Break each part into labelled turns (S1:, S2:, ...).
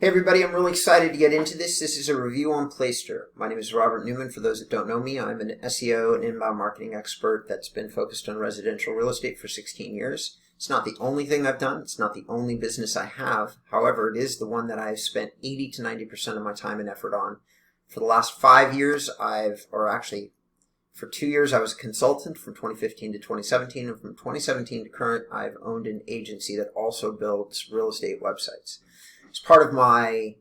S1: Hey everybody, I'm really excited to get into this. This is a review on Placester. My name is Robert Newman. For those that don't know me, I'm an SEO and inbound marketing expert that's been focused on residential real estate for 16 years. It's not the only thing I've done. It's not the only business I have. However, it is the one that I've spent 80 to 90% of my time and effort on. For the last 5 years, for 2 years, I was a consultant from 2015 to 2017. And from 2017 to current, I've owned an agency that also builds real estate websites. As part of my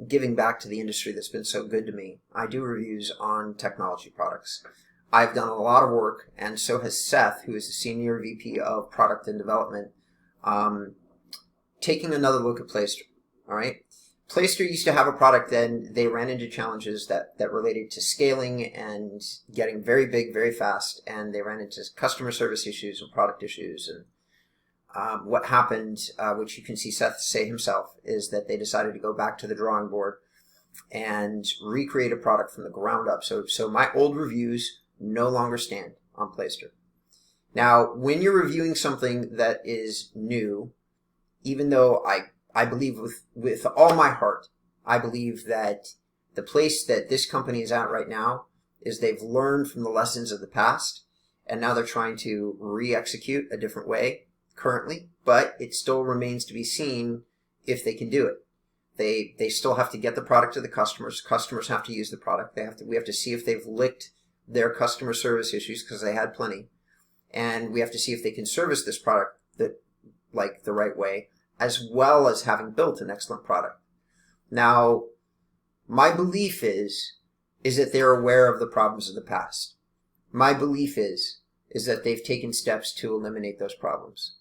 S1: giving back to the industry that's been so good to me, I do reviews on technology products. I've done a lot of work, and so has Seth, who is the Senior VP of Product and Development, taking another look at Placester. All right, Placester used to have a product, then they ran into challenges that related to scaling and getting very big very fast, and they ran into customer service issues and product issues. And what happened, which you can see Seth say himself, is that they decided to go back to the drawing board and recreate a product from the ground up. So my old reviews no longer stand on Placester. Now, when you're reviewing something that is new, even though I believe with all my heart, I believe that the place that this company is at right now is they've learned from the lessons of the past, and now they're trying to re-execute a different way currently, but it still remains to be seen if they can do it. They still have to get the product to the customers. Customers have to use the product. We have to see if they've licked their customer service issues, because they had plenty, and we have to see if they can service this product the right way, as well as having built an excellent product. Now, my belief is that they're aware of the problems of the past. My belief is that they've taken steps to eliminate those problems.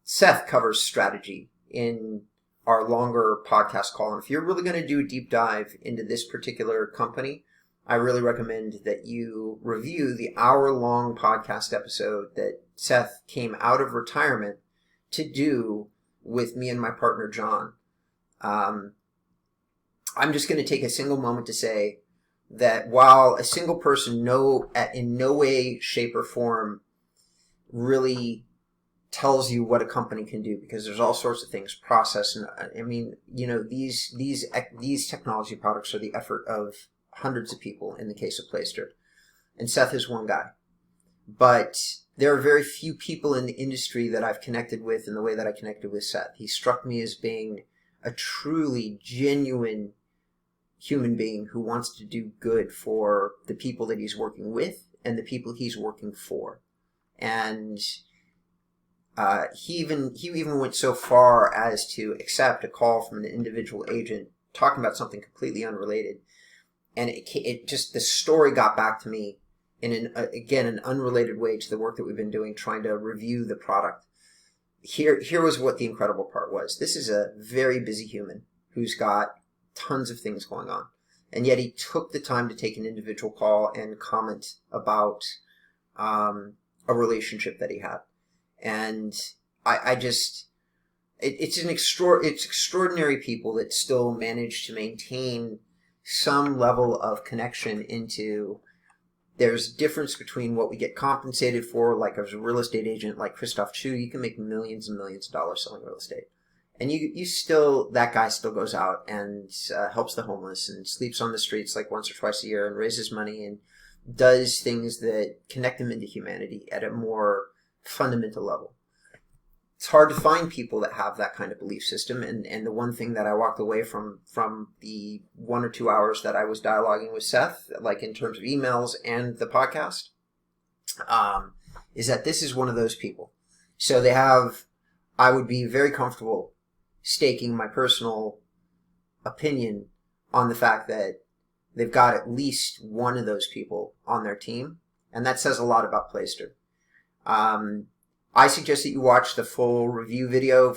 S1: Seth covers strategy in our longer podcast call, and if you're really going to do a deep dive into this particular company, I really recommend that you review the hour-long podcast episode that Seth came out of retirement to do with me and my partner John. I'm just going to take a single moment to say that while a single person in no way, shape, or form really tells you what a company can do, because there's all sorts of things, process, and I mean, these technology products are the effort of hundreds of people in the case of Placester, and Seth is one guy. But there are very few people in the industry that I've connected with in the way that I connected with Seth. He struck me as being a truly genuine human being who wants to do good for the people that he's working with and the people he's working for. And he even went so far as to accept a call from an individual agent talking about something completely unrelated. And it just, the story got back to me in an unrelated way to the work that we've been doing, trying to review the product. Here was what the incredible part was. This is a very busy human who's got tons of things going on, and yet he took the time to take an individual call and comment about a relationship that he had. And it's extraordinary people that still manage to maintain some level of connection into. There's a difference between what we get compensated for, like as a real estate agent like Christoph Chu, you can make millions and millions of dollars selling real estate. And that guy still goes out and helps the homeless and sleeps on the streets like once or twice a year and raises money and does things that connect him into humanity at a more fundamental level. It's hard to find people that have that kind of belief system. And the one thing that I walked away from the 1 or 2 hours that I was dialoguing with Seth, like in terms of emails and the podcast, is that this is one of those people. So I would be very comfortable staking my personal opinion on the fact that they've got at least one of those people on their team, and that says a lot about Placester. I suggest that you watch the full review video,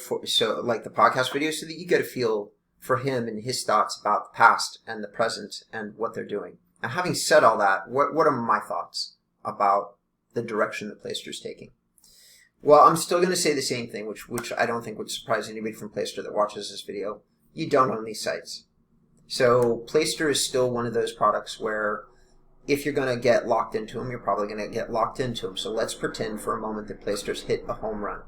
S1: like the podcast video, so that you get a feel for him and his thoughts about the past and the present and what they're doing. Now, having said all that, what are my thoughts about the direction that Placester is taking? Well, I'm still going to say the same thing, which I don't think would surprise anybody from Placester that watches this video. You don't own these sites. So Placester is still one of those products where if you're going to get locked into them, you're probably going to get locked into them. So let's pretend for a moment that Placester's hit a home run.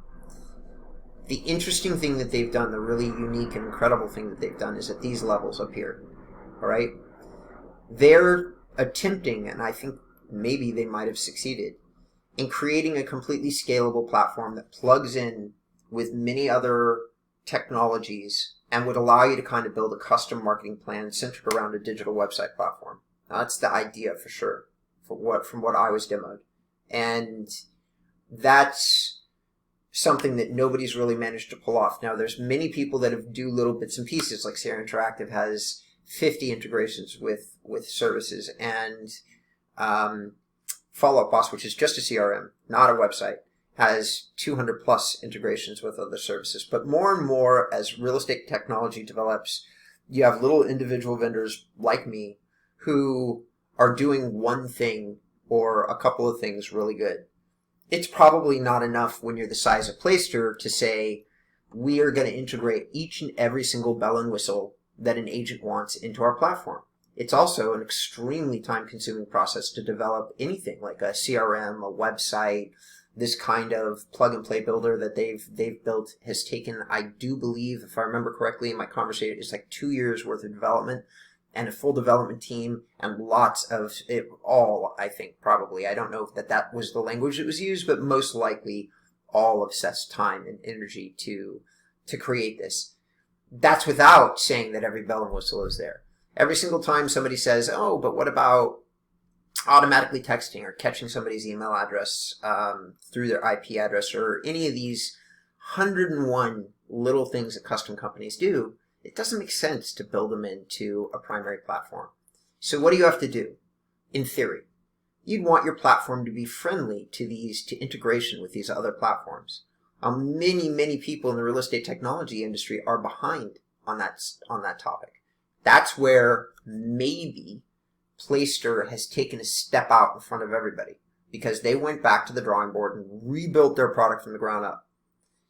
S1: The interesting thing that they've done, the really unique and incredible thing that they've done, is at these levels up here. All right? They're attempting, and I think maybe they might have succeeded, in creating a completely scalable platform that plugs in with many other technologies and would allow you to kind of build a custom marketing plan centered around a digital website platform. Now, that's the idea for sure, from what I was demoed. And that's something that nobody's really managed to pull off. Now, there's many people that do little bits and pieces, like Sierra Interactive has 50 integrations with services, and Follow Up Boss, which is just a CRM, not a website, has 200 plus integrations with other services. But more and more, as real estate technology develops, you have little individual vendors like me who are doing one thing or a couple of things really good. It's probably not enough when you're the size of Placester to say, we are going to integrate each and every single bell and whistle that an agent wants into our platform. It's also an extremely time-consuming process to develop anything like a CRM, a website. This kind of plug-and-play builder that they've built has taken, I do believe, if I remember correctly in my conversation, it's like 2 years worth of development and a full development team and lots of it all, I think, probably. I don't know if that was the language that was used, but most likely all of Seth's time and energy to create this. That's without saying that every bell and whistle is there. Every single time somebody says, oh, but what about automatically texting or catching somebody's email address through their IP address or any of these 101 little things that custom companies do, it doesn't make sense to build them into a primary platform. So what do you have to do? In theory, you'd want your platform to be friendly to integration with these other platforms. Many people in the real estate technology industry are behind on that topic. That's where maybe Placester has taken a step out in front of everybody, because they went back to the drawing board and rebuilt their product from the ground up.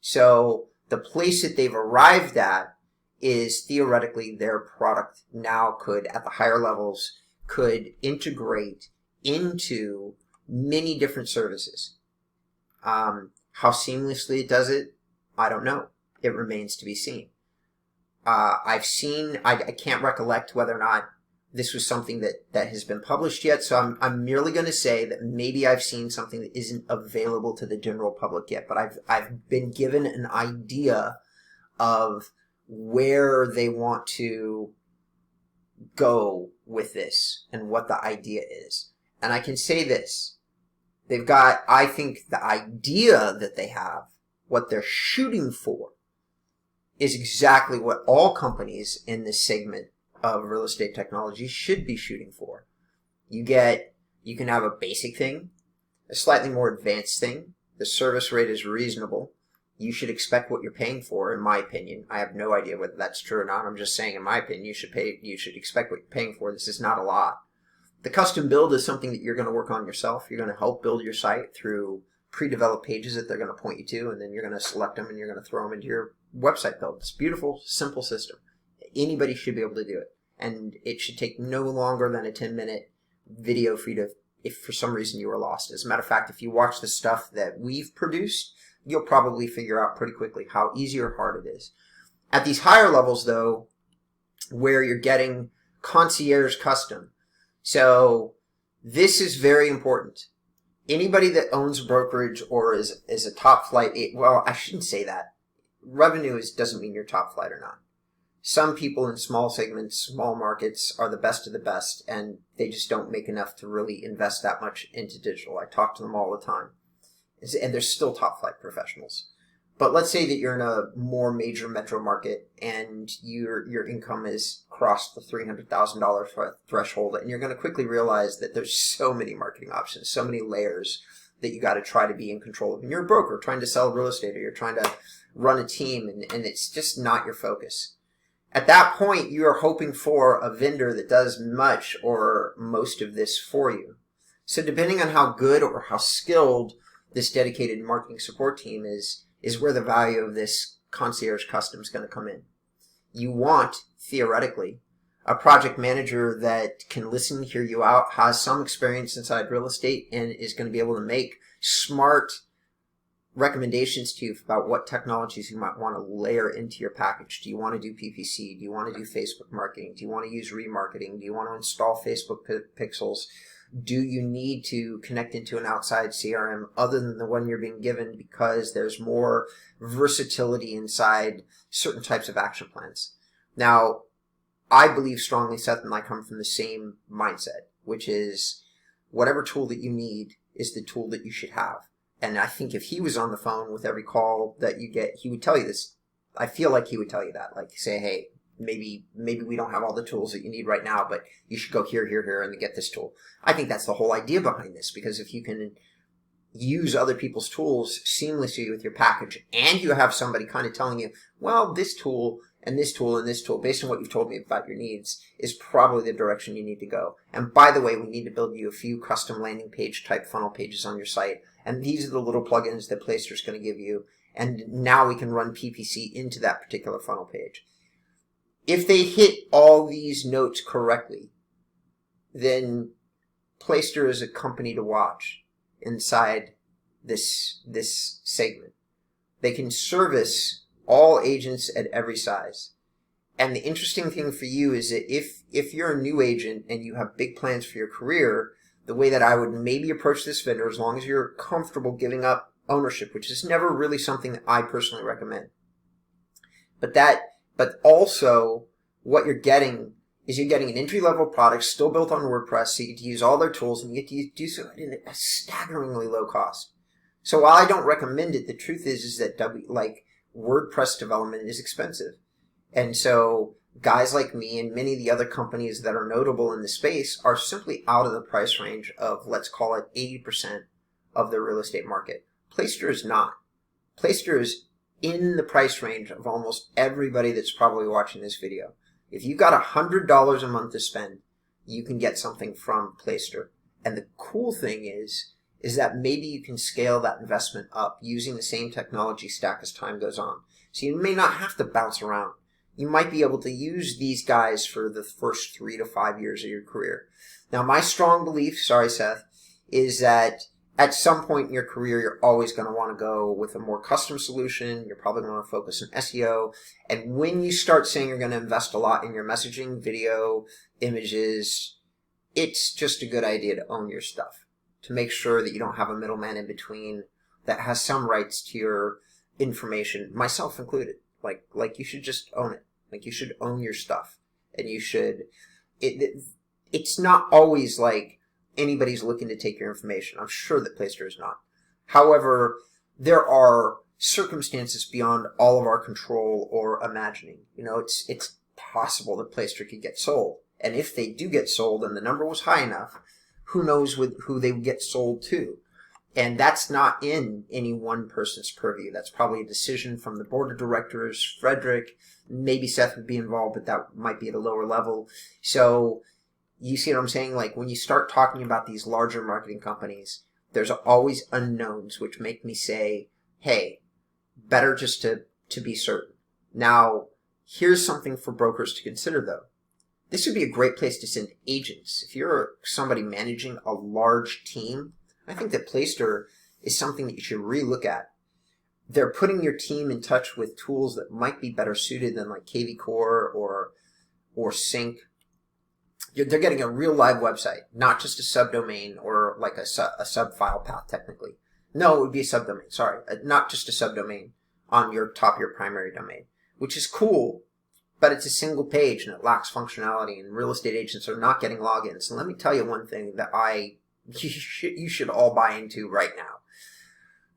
S1: So the place that they've arrived at is theoretically their product now could, at the higher levels, could integrate into many different services. How seamlessly it does it, I don't know. It remains to be seen. I can't recollect whether or not this was something that has been published yet, so I'm merely going to say that maybe I've seen something that isn't available to the general public yet, but I've been given an idea of where they want to go with this and what the idea is. And I can say this. They've got, I think, the idea that they have, what they're shooting for, is exactly what all companies in this segment of real estate technology should be shooting for. You can have a basic thing, a slightly more advanced thing. The service rate is reasonable. You should expect what you're paying for, in my opinion. I have no idea whether that's true or not. I'm just saying, in my opinion, you should expect what you're paying for. This is not a lot. The custom build is something that you're going to work on yourself. You're going to help build your site through pre-developed pages that they're going to point you to, and then you're going to select them and you're going to throw them into your website build. It's a beautiful, simple system. Anybody should be able to do it. And it should take no longer than a 10-minute video for you to, if for some reason you were lost. As a matter of fact, if you watch the stuff that we've produced, you'll probably figure out pretty quickly how easy or hard it is. At these higher levels, though, where you're getting concierge custom. So this is very important. Anybody that owns a brokerage or is a top flight, well, I shouldn't say that. Revenue doesn't mean you're top flight or not. Some people in small segments, small markets are the best of the best, and they just don't make enough to really invest that much into digital. I talk to them all the time. And they're still top flight professionals. But let's say that you're in a more major metro market and your income has crossed the $300,000 threshold, and you're going to quickly realize that there's so many marketing options, so many layers that you got to try to be in control of. And you're a broker trying to sell real estate, or you're trying to run a team, and it's just not your focus. At that point, you are hoping for a vendor that does much or most of this for you. So depending on how good or how skilled this dedicated marketing support team is where the value of this concierge custom is going to come in. You want, theoretically, a project manager that can listen, hear you out, has some experience inside real estate, and is going to be able to make smart recommendations to you about what technologies you might want to layer into your package. Do you want to do PPC? Do you want to do Facebook marketing? Do you want to use remarketing? Do you want to install Facebook pixels? Do you need to connect into an outside CRM other than the one you're being given because there's more versatility inside certain types of action plans? Now, I believe strongly Seth and I come from the same mindset, which is whatever tool that you need is the tool that you should have. And I think if he was on the phone with every call that you get, he would tell you this. I feel like he would tell you that. Like, say, hey, maybe we don't have all the tools that you need right now, but you should go here, and get this tool. I think that's the whole idea behind this, because if you can use other people's tools seamlessly with your package, and you have somebody kind of telling you, well, this tool and this tool and this tool, based on what you've told me about your needs, is probably the direction you need to go. And by the way, we need to build you a few custom landing page type funnel pages on your site. And these are the little plugins that Placester is going to give you. And now we can run PPC into that particular funnel page. If they hit all these notes correctly, then Placester is a company to watch inside this segment. They can service all agents at every size. And the interesting thing for you is that if you're a new agent and you have big plans for your career, the way that I would maybe approach this vendor, as long as you're comfortable giving up ownership, which is never really something that I personally recommend. But also what you're getting is you're getting an entry-level product still built on WordPress, so you get to use all their tools and you get to do so at a staggeringly low cost. So while I don't recommend it, the truth is that WordPress development is expensive. And so guys like me and many of the other companies that are notable in the space are simply out of the price range of, let's call it 80% of the real estate market. Placester is not. Placester is in the price range of almost everybody that's probably watching this video. If you've got $100 a month to spend, you can get something from Placester. And the cool thing is that maybe you can scale that investment up using the same technology stack as time goes on. So you may not have to bounce around. You might be able to use these guys for the first 3 to 5 years of your career. Now, my strong belief, sorry, Seth, is that at some point in your career, you're always going to want to go with a more custom solution. You're probably going to focus on SEO. And when you start saying you're going to invest a lot in your messaging, video, images, it's just a good idea to own your stuff, to make sure that you don't have a middleman in between that has some rights to your information, myself included. Like you should just own it. Like you should own your stuff. And you should, it's not always like anybody's looking to take your information. I'm sure that Placester is not. However, there are circumstances beyond all of our control or imagining. You know, it's possible that Placester could get sold. And if they do get sold and the number was high enough, who knows who they would get sold to. And that's not in any one person's purview. That's probably a decision from the board of directors, Frederick, maybe Seth would be involved, but that might be at a lower level. So you see what I'm saying? Like when you start talking about these larger marketing companies, there's always unknowns, which make me say, hey, better just to be certain. Now, here's something for brokers to consider though. This would be a great place to send agents. If you're somebody managing a large team, I think that Placester is something that you should relook at. They're putting your team in touch with tools that might be better suited than like KV Core or Sync. They're getting a real live website, not just a subdomain or like a subfile path technically. No, it would be a subdomain, sorry. Not just a subdomain on your primary domain, which is cool, but it's a single page and it lacks functionality, and real estate agents are not getting logins. And let me tell you one thing that you should all buy into right now.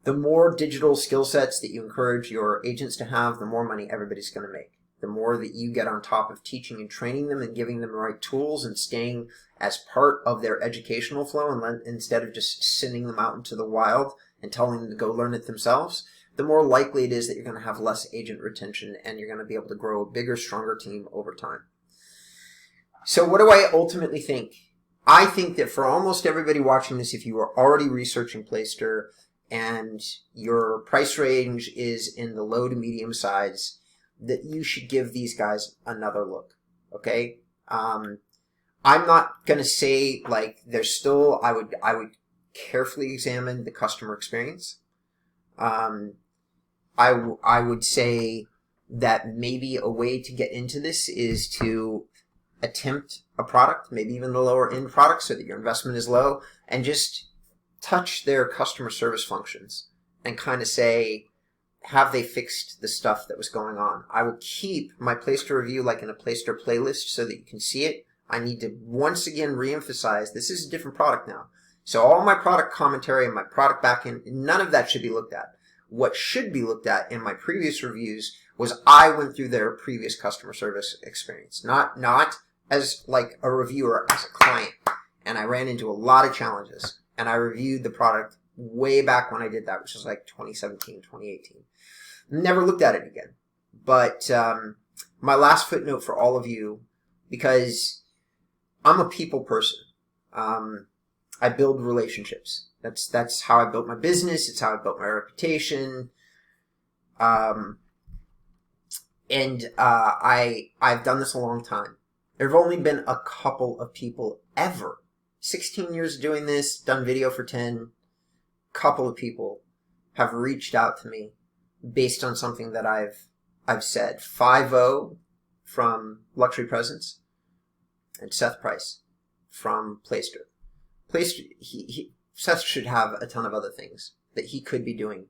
S1: The more digital skill sets that you encourage your agents to have, the more money everybody's going to make. The more that you get on top of teaching and training them and giving them the right tools and staying as part of their educational flow instead of just sending them out into the wild and telling them to go learn it themselves, the more likely it is that you're going to have less agent retention and you're going to be able to grow a bigger, stronger team over time. So what do I ultimately think? I think that for almost everybody watching this, if you are already researching Placester and your price range is in the low to medium size, that you should give these guys another look. Okay? I'm not going to say like there's still, I would carefully examine the customer experience. I would say that maybe a way to get into this is to attempt a product, maybe even the lower end product, so that your investment is low, and just touch their customer service functions and kind of say, have they fixed the stuff that was going on? I will keep my Placester review like in a Placester playlist so that you can see it. I need to once again reemphasize this is a different product now. So all my product commentary and my product backend, none of that should be looked at. What should be looked at in my previous reviews was I went through their previous customer service experience, not as like a reviewer, as a client. And I ran into a lot of challenges, and I reviewed the product way back when I did that, which was like 2017, 2018. Never looked at it again. But my last footnote for all of you, because I'm a people person. I build relationships. That's how I built my business. It's how I built my reputation. I've done this a long time. There have only been a couple of people ever. 16 years doing this, done video for 10. Couple of people have reached out to me based on something that I've said. 5-0 from Luxury Presence and Seth Price from Placester. Seth should have a ton of other things that he could be doing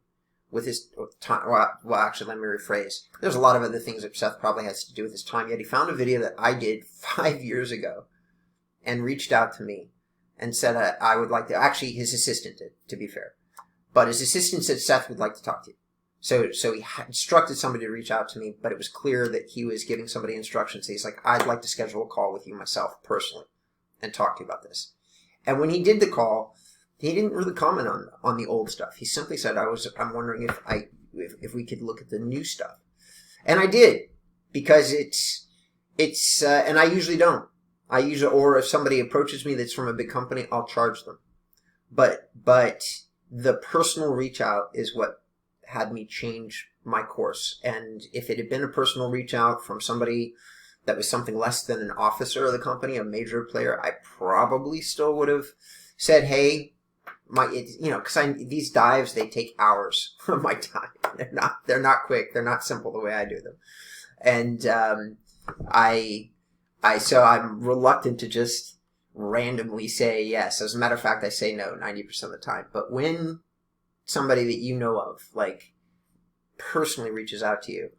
S1: with his time. Well, actually, let me rephrase. There's a lot of other things that Seth probably has to do with his time, yet he found a video that I did 5 years ago and reached out to me and said I would like to, actually his assistant did, to be fair. But his assistant said Seth would like to talk to you. So he instructed somebody to reach out to me, but it was clear that he was giving somebody instructions. He's like, I'd like to schedule a call with you myself personally and talk to you about this. And when he did the call, he didn't really comment on the old stuff. He simply said, I'm wondering if we could look at the new stuff. And I did, because it's and I usually don't. Or if somebody approaches me that's from a big company, I'll charge them. But the personal reach out is what had me change my course. And if it had been a personal reach out from somebody that was something less than an officer of the company, a major player, I probably still would have said, hey, because these dives, they take hours of my time. They're not quick. They're not simple the way I do them. And so I'm reluctant to just randomly say yes. As a matter of fact, I say no 90% of the time. But when somebody that you know of, like, personally reaches out to you,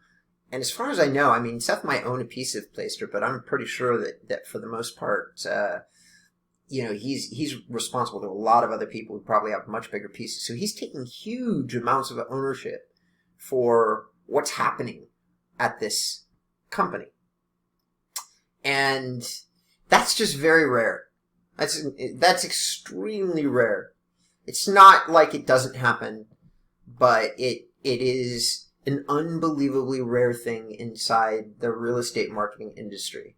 S1: and as far as I know, I mean, Seth might own a piece of Placester, but I'm pretty sure that for the most part, he's responsible to a lot of other people who probably have much bigger pieces. So he's taking huge amounts of ownership for what's happening at this company. And that's just very rare. That's extremely rare. It's not like it doesn't happen, but it is an unbelievably rare thing inside the real estate marketing industry.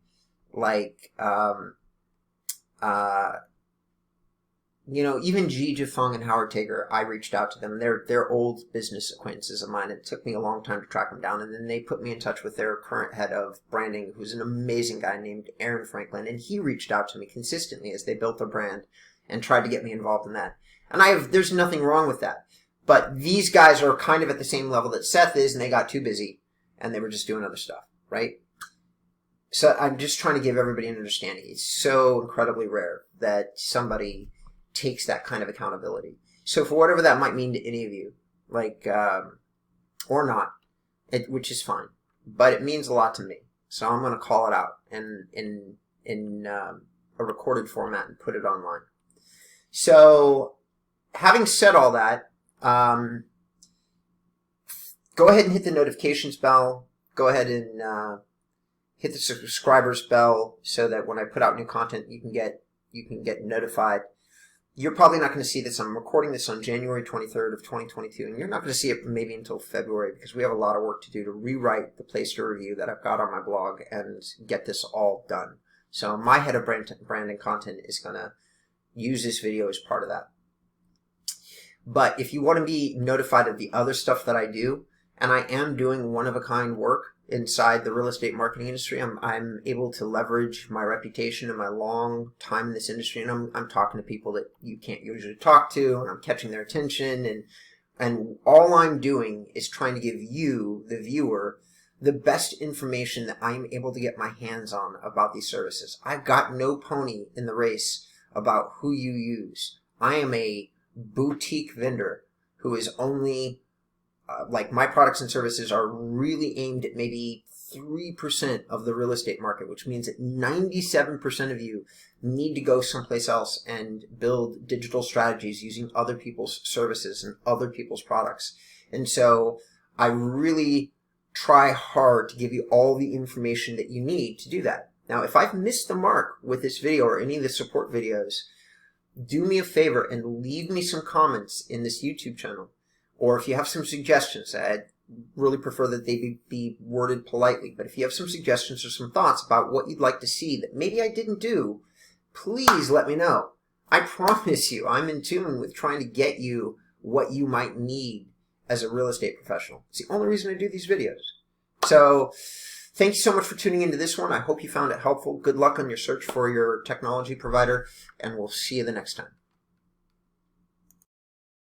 S1: Like, even G. Jifeng and Howard Tager, I reached out to them. They're old business acquaintances of mine. It took me a long time to track them down, and then they put me in touch with their current head of branding, who's an amazing guy named Aaron Franklin, and he reached out to me consistently as they built their brand and tried to get me involved in that. And there's nothing wrong with that. But these guys are kind of at the same level that Seth is, and they got too busy, and they were just doing other stuff, right? So I'm just trying to give everybody an understanding. It's so incredibly rare that somebody takes that kind of accountability. So for whatever that might mean to any of you, or not, which is fine, but it means a lot to me. So I'm going to call it out in a recorded format and put it online. So having said all that, go ahead and hit the notifications bell. Go ahead and hit the subscribers bell so that when I put out new content, you can get notified. You're probably not going to see this. I'm recording this on January 23rd of 2022, and you're not going to see it maybe until February, because we have a lot of work to do to rewrite the Placester review that I've got on my blog and get this all done. So my head of branding content is going to use this video as part of that. But if you want to be notified of the other stuff that I do, and I am doing one-of-a-kind work inside the real estate marketing industry, I'm able to leverage my reputation and my long time in this industry, and I'm talking to people that you can't usually talk to, and I'm catching their attention, and And all I'm doing is trying to give you, the viewer, the best information that I'm able to get my hands on about these services. I've got no pony in the race about who you use. I am a boutique vendor who is only, like my products and services are really aimed at maybe 3% of the real estate market, which means that 97% of you need to go someplace else and build digital strategies using other people's services and other people's products. And so I really try hard to give you all the information that you need to do that. Now, if I've missed the mark with this video or any of the support videos, do me a favor and leave me some comments in this YouTube channel. Or if you have some suggestions, I'd really prefer that they be worded politely. But if you have some suggestions or some thoughts about what you'd like to see that maybe I didn't do, please let me know. I promise you, I'm in tune with trying to get you what you might need as a real estate professional. It's the only reason I do these videos. So thank you so much for tuning into this one. I hope you found it helpful. Good luck on your search for your technology provider, and we'll see you the next time.